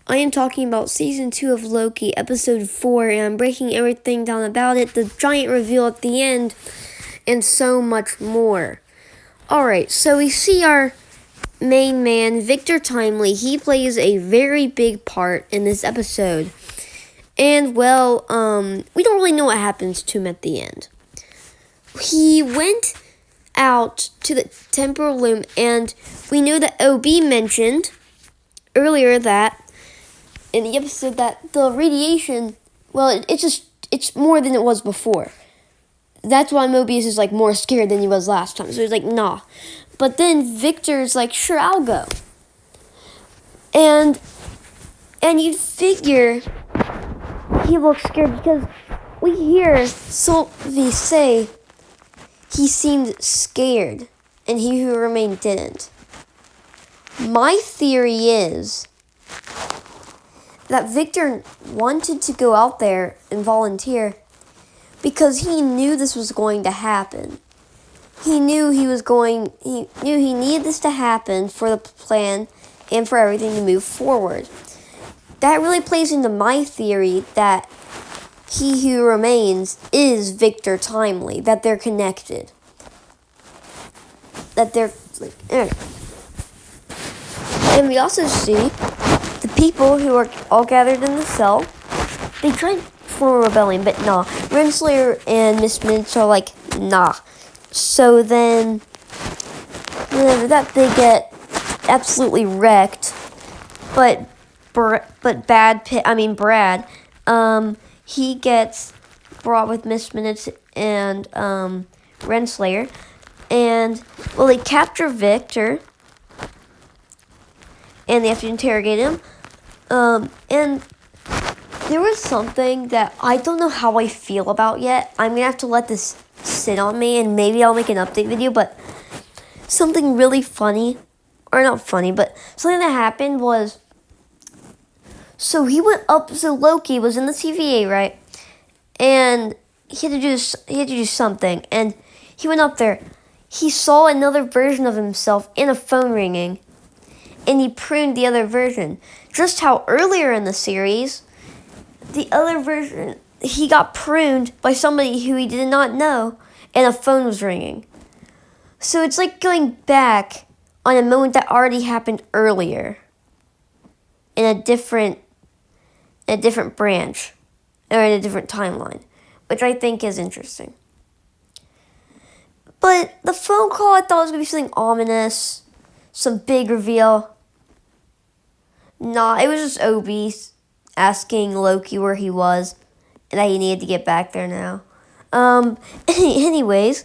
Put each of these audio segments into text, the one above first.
I am talking about Season 2 of Loki, Episode 4, and I'm breaking everything down about it, the giant reveal at the end, and so much more. Alright, so we see our main man, Victor Timely. He plays a very big part in this episode. And, well, we don't really know what happens to him at the end. He went out to the temporal loom, and we know that OB mentioned earlier that in the episode that the radiation, well, it's more than it was before. That's why Mobius is like more scared than he was last time. So he's like, nah. But then Victor's like, sure, I'll go. And you'd figure he looks scared because we hear Sylvie say he seemed scared and He Who Remained didn't. My theory is that Victor wanted to go out there and volunteer because he knew this was going to happen. He knew he needed this to happen for the plan and for everything to move forward. That really plays into my theory that He Who Remains is Victor Timely, that they're connected. That they're like, And we also see the people who are all gathered in the cell. They tried to form a rebellion, but nah. Renslayer and Miss Minutes are like, nah. So then, whenever that, they get absolutely wrecked. But Brad, he gets brought with Miss Minutes and Renslayer. And, well, they capture Victor. And they have to interrogate him. And there was something that I don't know how I feel about yet. I'm going to have to let this sit on me, and maybe I'll make an update video. But something really funny, or not funny, but something that happened was, so Loki was in the TVA, right? And he had to do something. And he went up there. He saw another version of himself in a phone ringing. And he pruned the other version. Just how earlier in the series, the other version, he got pruned by somebody who he did not know, and a phone was ringing. So it's like going back on a moment that already happened earlier in a different branch, or in a different timeline, which I think is interesting. But the phone call, I thought was going to be something ominous. Some big reveal. Nah, it was just OB asking Loki where he was and that he needed to get back there now. Anyways,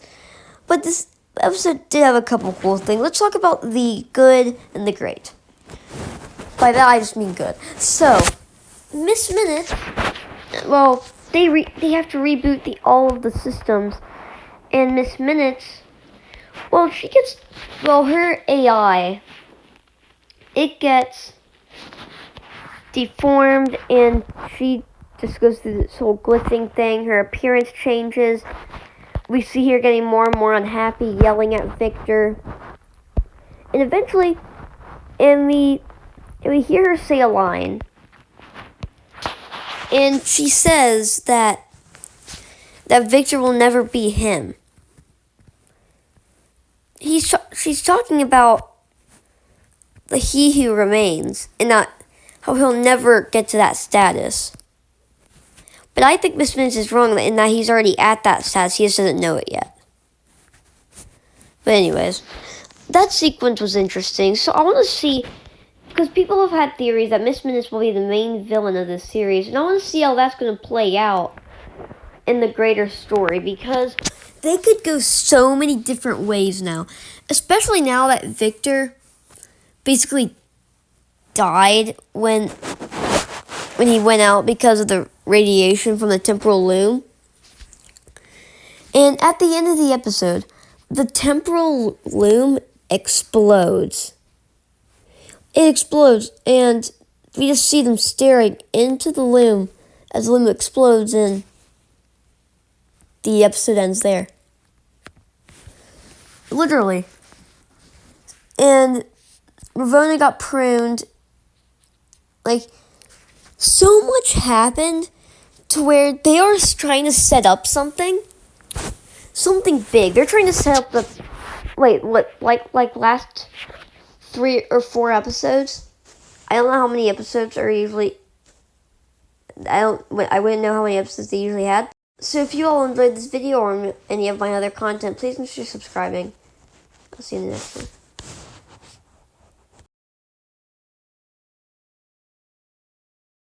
but this episode did have a couple cool things. Let's talk about the good and the great. By that, I just mean good. So, Miss Minutes, well, they have to reboot all of the systems, and Miss Minutes, well, her AI, it gets deformed, and she just goes through this whole glitching thing. Her appearance changes. We see her getting more and more unhappy, yelling at Victor. And eventually, we hear her say a line. And she says that Victor will never be him. She's talking about the He Who Remains, and not how he'll never get to that status. But I think Miss Minutes is wrong in that he's already at that status. He just doesn't know it yet. But anyways, that sequence was interesting. So I want to see, because people have had theories that Miss Minutes will be the main villain of this series, and I want to see how that's going to play out in the greater story, because they could go so many different ways now, especially now that Victor basically died when he went out because of the radiation from the temporal loom. And at the end of the episode, the temporal loom explodes. It explodes, and we just see them staring into the loom as the loom explodes, and the episode ends there. Literally. And Ravonna got pruned, Like, so much happened to where they are trying to set up something big. They're trying to set up the last 3 or 4 episodes. I don't know how many episodes are usually. I wouldn't know how many episodes they usually had. So if you all enjoyed this video or any of my other content, please consider subscribing. I'll see you in the next one.